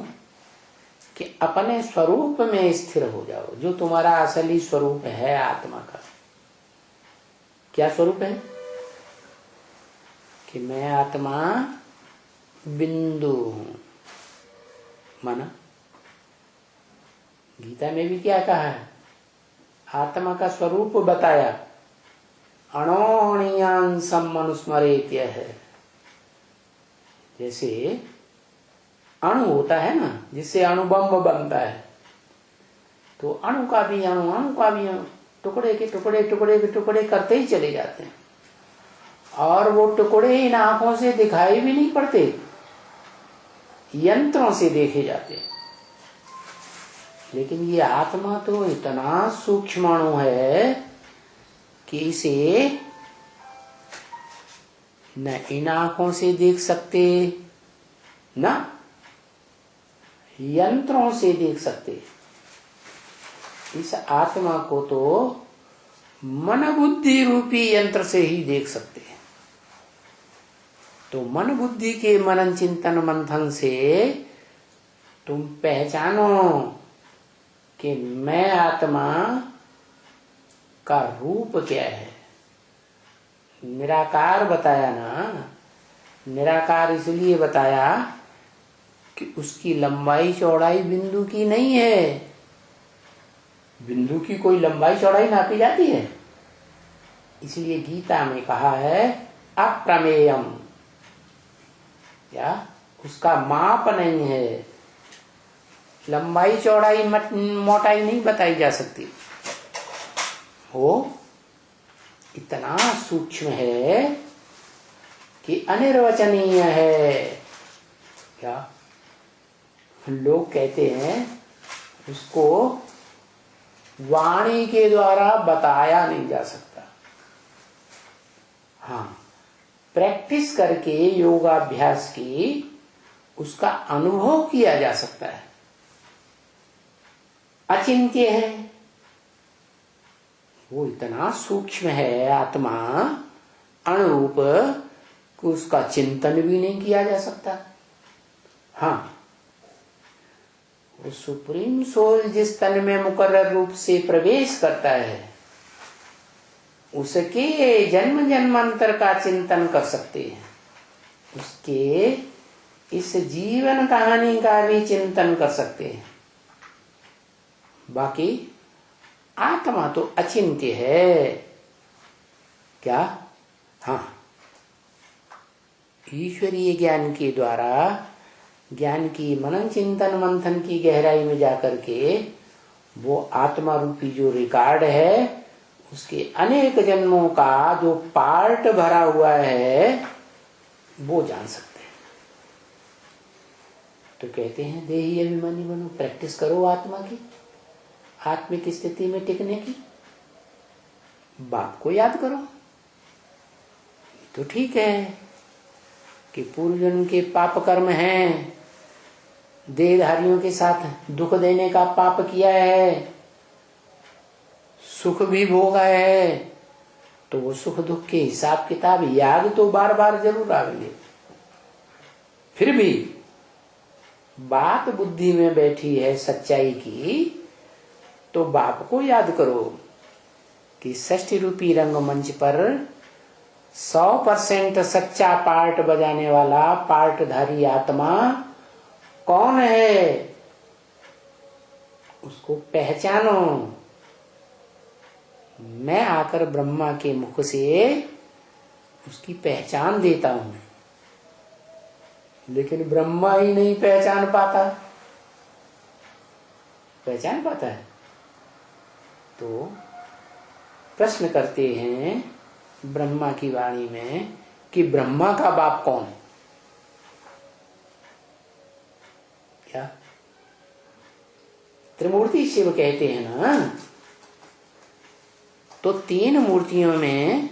कि अपने स्वरूप में स्थिर हो जाओ, जो तुम्हारा असली स्वरूप है आत्मा का। क्या स्वरूप है? कि मैं आत्मा बिंदु हूं। माना गीता में भी क्या कहा है? आत्मा का स्वरूप बताया, अणोणीयांसम मनुस्मरेत्य है। जैसे अणु होता है ना, जिससे अणुबम बनता है, तो अणु का भी अणु टुकड़े के टुकड़े करते ही चले जाते हैं, और वो टुकड़े इन आंखों से दिखाई भी नहीं पड़ते, यंत्रों से देखे जाते हैं। लेकिन ये आत्मा तो इतना सूक्ष्म अणु है कि इसे न इन आंखों से देख सकते, न यंत्रों से देख सकते। इस आत्मा को तो मन बुद्धि रूपी यंत्र से ही देख सकते हैं। तो मन बुद्धि के मनन चिंतन मंथन से तुम पहचानो कि मैं आत्मा का रूप क्या है। निराकार बताया ना, निराकार इसलिए बताया कि उसकी लंबाई चौड़ाई बिंदु की नहीं है। बिंदु की कोई लंबाई चौड़ाई नापी जाती है? इसलिए गीता में कहा है अप्रमेयम, या उसका माप नहीं है। लंबाई चौड़ाई मोटाई नहीं बताई जा सकती। वो इतना सूक्ष्म है कि अनिर्वचनीय है। क्या लोग कहते हैं, उसको वाणी के द्वारा बताया नहीं जा सकता। हाँ, प्रैक्टिस करके योगाभ्यास की उसका अनुभव किया जा सकता है। अचिंत्य है, वो इतना सूक्ष्म है आत्मा, अणुरूप, कि उसका चिंतन भी नहीं किया जा सकता। हाँ, वो सुप्रीम सोल जिस तन में मुकर्रर रूप से प्रवेश करता है, उसके जन्म जन्मांतर का चिंतन कर सकते हैं, उसके इस जीवन कहानी का भी चिंतन कर सकते हैं। बाकी आत्मा तो अचिंत्य है। क्या? हाँ, ईश्वरीय ज्ञान के द्वारा, ज्ञान की मनन चिंतन मंथन की गहराई में जाकर के वो आत्मा रूपी जो रिकॉर्ड है, उसके अनेक जन्मों का जो पार्ट भरा हुआ है, वो जान सकते हैं। तो कहते हैं देही अभिमानी बनो, प्रैक्टिस करो आत्मा की, आत्मिक स्थिति में टिकने की। बाप को याद करो। तो ठीक है कि पूर्व जन्म के पाप कर्म हैं, देहधारियों के साथ दुख देने का पाप किया है, सुख भी भोगा है, तो वो सुख दुख के हिसाब किताब याद तो बार बार जरूर आवेंगे। फिर भी बात बुद्धि में बैठी है सच्चाई की, तो बाप को याद करो कि षष्ठी रूपी रंगमंच पर 100% सच्चा पार्ट बजाने वाला पार्टधारी आत्मा कौन है, उसको पहचानो। मैं आकर ब्रह्मा के मुख से उसकी पहचान देता हूं, लेकिन ब्रह्मा ही नहीं पहचान पाता। पहचान पाता है तो प्रश्न करते हैं ब्रह्मा की वाणी में कि ब्रह्मा का बाप कौन? क्या त्रिमूर्ति शिव कहते हैं ना, तो 3 मूर्तियों में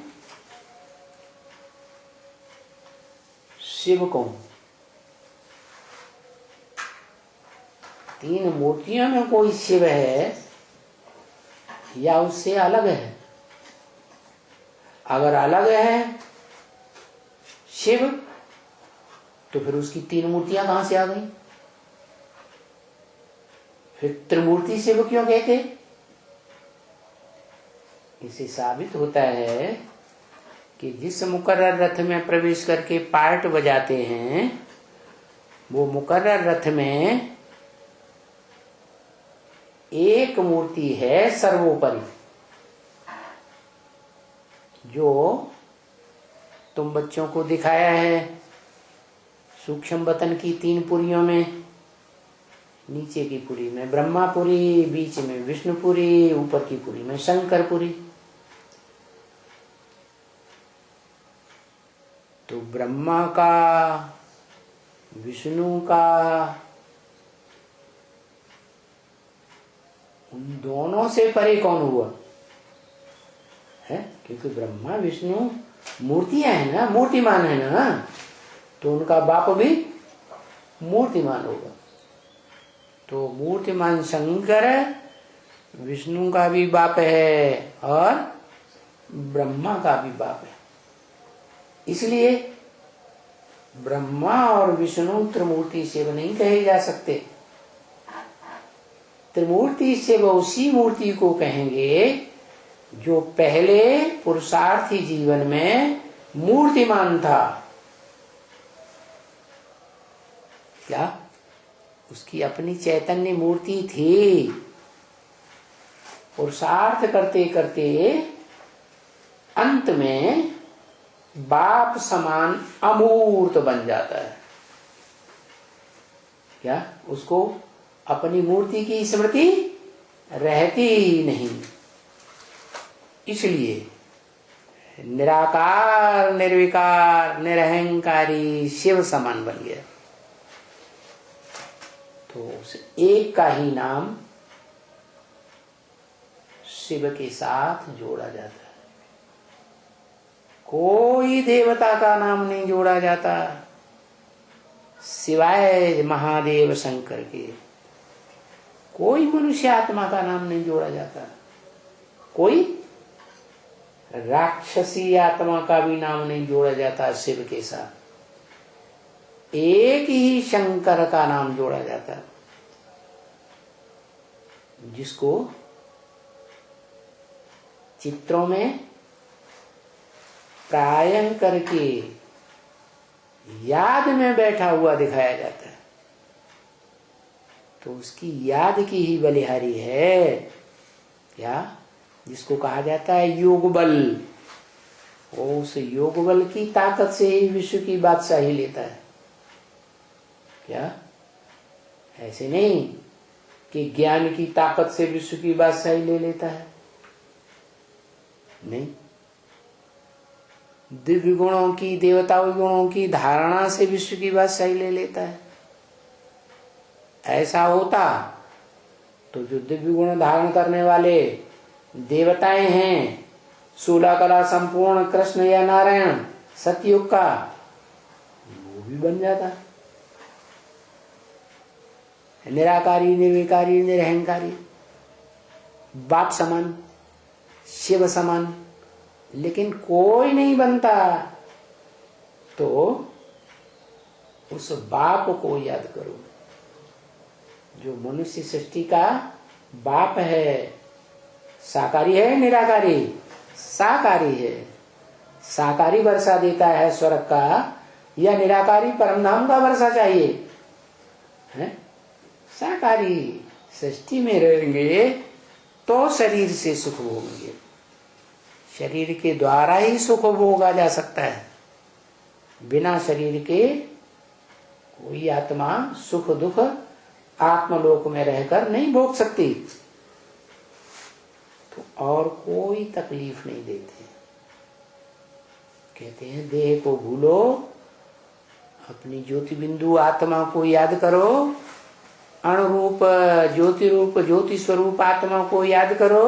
शिव कौन? 3 मूर्तियों में कोई शिव है या उससे अलग है? अगर अलग है शिव, तो फिर उसकी 3 मूर्तियां कहां से आ गई? फिर त्रिमूर्ति शिव क्यों कहते? इसे साबित होता है कि जिस मुकर्रर रथ में प्रवेश करके पार्ट बजाते हैं, वो मुकर्रर रथ में एक मूर्ति है सर्वोपरि, जो तुम बच्चों को दिखाया है सूक्ष्म वतन की 3 पुरियों में। नीचे की पुरी में ब्रह्मापुरी, बीच में विष्णुपुरी, ऊपर की पुरी में शंकरपुरी। तो ब्रह्मा का, विष्णु का, उन दोनों से परे कौन हुआ है? क्योंकि ब्रह्मा विष्णु मूर्तियां है ना, मूर्तिमान है ना, तो उनका बाप भी मूर्तिमान होगा। तो मूर्तिमान शंकर विष्णु का भी बाप है और ब्रह्मा का भी बाप है। इसलिए ब्रह्मा और विष्णु त्रिमूर्ति शिव नहीं कहे जा सकते। त्रिमूर्ति शिव उसी मूर्ति को कहेंगे जो पहले पुरुषार्थी जीवन में मूर्तिमान था। क्या उसकी अपनी चैतन्य मूर्ति थी? पुरुषार्थ करते करते अंत में बाप समान अमूर्त बन जाता है। क्या उसको अपनी मूर्ति की स्मृति रहती ही नहीं। इसलिए निराकार, निर्विकार, निरहंकारी शिव समान बन गया। तो उस एक का ही नाम शिव के साथ जोड़ा जाता है। कोई देवता का नाम नहीं जोड़ा जाता सिवाय महादेव शंकर के। कोई मनुष्य आत्मा का नाम नहीं जोड़ा जाता। कोई राक्षसी आत्मा का भी नाम नहीं जोड़ा जाता शिव के साथ। एक ही शंकर का नाम जोड़ा जाता है, जिसको चित्रों में प्रायः करके याद में बैठा हुआ दिखाया जाता है। तो उसकी याद की ही बलिहारी है क्या, जिसको कहा जाता है योग बल। वो उस योग बल की ताकत से ही विश्व की बादशाही लेता है। क्या ऐसे नहीं कि ज्ञान की ताकत से विश्व की बादशाही ले लेता है? नहीं, दिव्य गुणों की, देवताओं गुणों की धारणा से विश्व की बादशाही ले लेता है। ऐसा होता तो जो दिव्य गुण धारण करने वाले देवताएं हैं, 16 कला संपूर्ण कृष्ण या नारायण सतयुग का, वो भी बन जाता। निराकारी, निर्विकारी, निरहंकारी, बाप समान। शिव समान, लेकिन कोई नहीं बनता, तो उस बाप को याद करो जो मनुष्य सृष्टि का बाप है। साकारी है निराकारी? साकारी है। साकारी वर्षा देता है स्वर्ग का, या निराकारी परमधाम का वर्षा चाहिए है? साकारी सृष्टि में रहेंगे तो शरीर से सुख भोगेंगे। शरीर के द्वारा ही सुख भोगा जा सकता है, बिना शरीर के कोई आत्मा सुख दुख आत्मलोक में रहकर नहीं भोग सकती। तो और कोई तकलीफ नहीं देते। कहते हैं देह को भूलो, अपनी ज्योति बिंदु आत्मा को याद करो, अणुरूप ज्योति रूप ज्योति स्वरूप आत्मा को याद करो,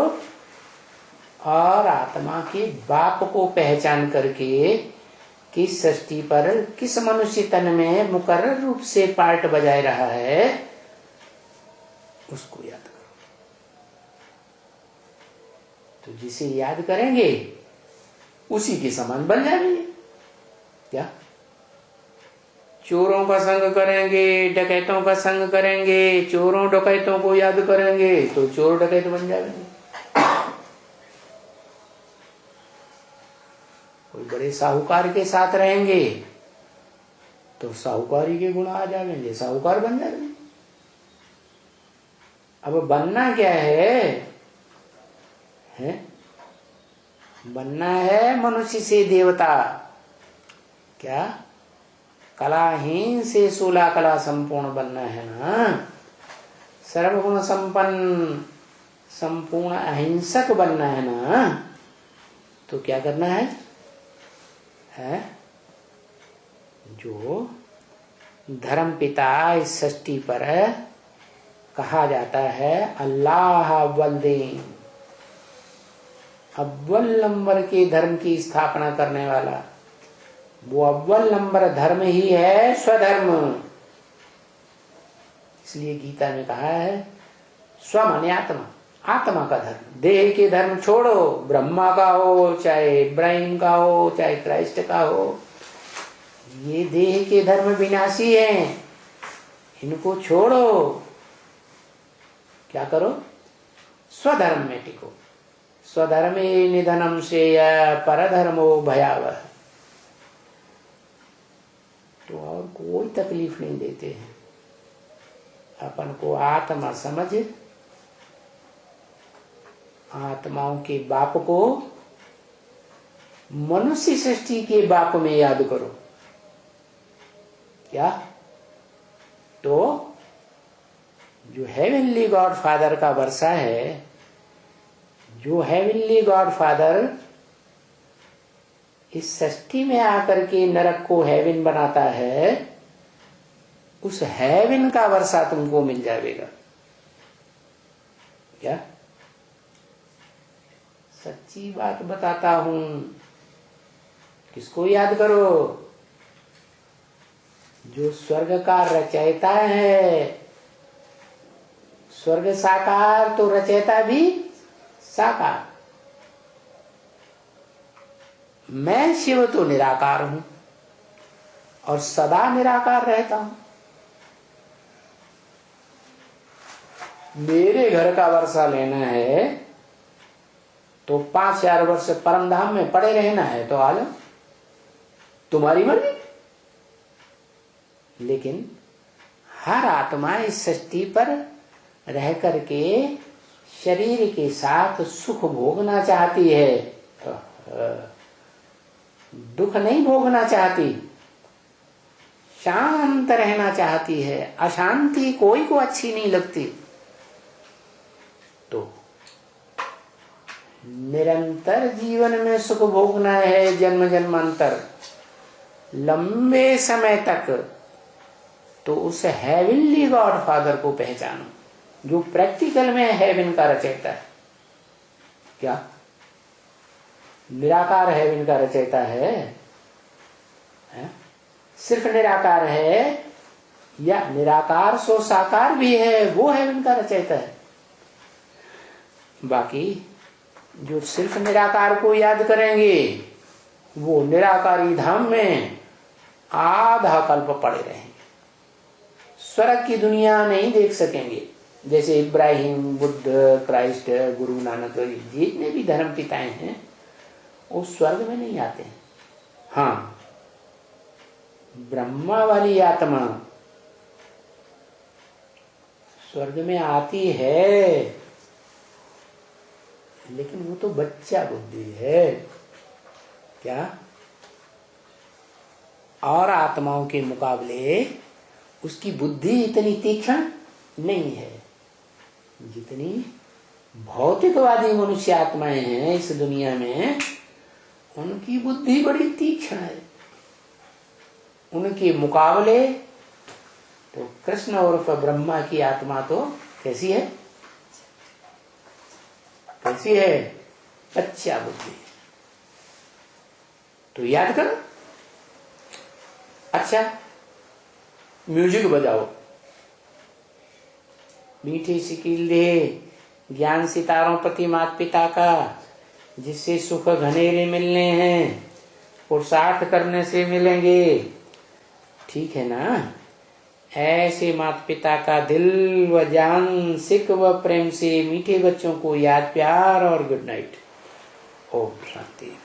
और आत्मा के बाप को पहचान करके किस सृष्टि पर किस मनुष्य तन में मुकर्रर रूप से पार्ट बजाय रहा है उसको याद करो। तो जिसे याद करेंगे उसी के समान बन जाएंगे। क्या चोरों का संग करेंगे, डकैतों का संग करेंगे, चोरों डकैतों को याद करेंगे तो चोर डकैत बन जाएंगे। कोई बड़े साहूकार के साथ रहेंगे तो साहूकारी के गुण आ जाएंगे, साहूकार बन जाएंगे। अब बनना क्या है? बनना है मनुष्य से देवता। क्या कलाहीन से 16 कला संपूर्ण बनना है ना। सर्वगुण संपन्न संपूर्ण अहिंसक बनना है ना। तो क्या करना है? जो धर्म पिता इस सृष्टि पर कहा जाता है अल्लाह अव्वल दीन, अव्वल नंबर के धर्म की स्थापना करने वाला, वो अव्वल नंबर धर्म ही है स्वधर्म। इसलिए गीता में कहा है स्व माने आत्मा, आत्मा का धर्म। देह के धर्म छोड़ो, ब्रह्मा का हो चाहे इब्राहिम का हो चाहे क्राइस्ट का हो, ये देह के धर्म विनाशी हैं, इनको छोड़ो। क्या करो? स्वधर्म में टिको। स्वधर्मे निधनम से परधर्मो भयावह। तो और कोई तकलीफ नहीं देते हैं। अपन को आत्मा समझ, आत्माओं के बाप को मनुष्य सृष्टि के बाप में याद करो। क्या? तो जो हेवनली गॉड फादर का वर्षा है, जो हेवनली गॉड फादर इस सृष्टि में आकर के नरक को हेवन बनाता है, उस हेवन का वर्षा तुमको मिल जाएगा। क्या? सच्ची बात बताता हूं। किसको याद करो? जो स्वर्ग का रचयिता है। स्वर्ग साकार तो रचयिता भी साकार। मैं शिव तो निराकार हूं और सदा निराकार रहता हूं। मेरे घर का वर्षा लेना है तो 5000 वर्ष परमधाम में पड़े रहना है तो आ जाओ, तुम्हारी मर्जी। लेकिन हर आत्मा इस सृष्टि पर रह करके शरीर के साथ सुख भोगना चाहती है, दुख नहीं भोगना चाहती, शांत रहना चाहती है। अशांति कोई को अच्छी नहीं लगती। तो निरंतर जीवन में सुख भोगना है, जन्म जन्मांतर लंबे समय तक, तो उस हेवनली गॉड फादर को पहचानो जो प्रैक्टिकल में हेवन का रचयिता है। क्या? निराकार हेवन का रचयिता है? सिर्फ निराकार है या निराकार सो साकार भी है, वो हेवन का रचयिता है। बाकी जो सिर्फ निराकार को याद करेंगे वो निराकारी धाम में आधा कल्प पड़े रहेंगे, स्वर्ग की दुनिया नहीं देख सकेंगे। जैसे इब्राहिम, बुद्ध, क्राइस्ट, गुरु नानक, जितने भी धर्म पिताएं हैं वो स्वर्ग में नहीं आते हैं। हाँ, ब्रह्मा वाली आत्मा स्वर्ग में आती है, लेकिन वो तो बच्चा बुद्धि है। क्या? और आत्माओं के मुकाबले उसकी बुद्धि इतनी तीक्ष्ण नहीं है जितनी भौतिकवादी मनुष्य आत्माएं हैं इस दुनिया में। उनकी बुद्धि बड़ी तीक्ष्ण है। उनके मुकाबले तो कृष्ण और ब्रह्मा की आत्मा तो कैसी है? कैसी है? बच्चा बुद्धि। तो याद करो। अच्छा, म्यूजिक बजाओ, मीठी सी कीले, ज्ञान सितारों प्रति माता पिता का, जिससे सुख घनेरे मिलने हैं, पुरुषार्थ करने से मिलेंगे। ठीक है ना? ऐसे माता पिता का दिल व जान, सिक व प्रेम से मीठे बच्चों को याद, प्यार और गुड नाइट। ओम शांति।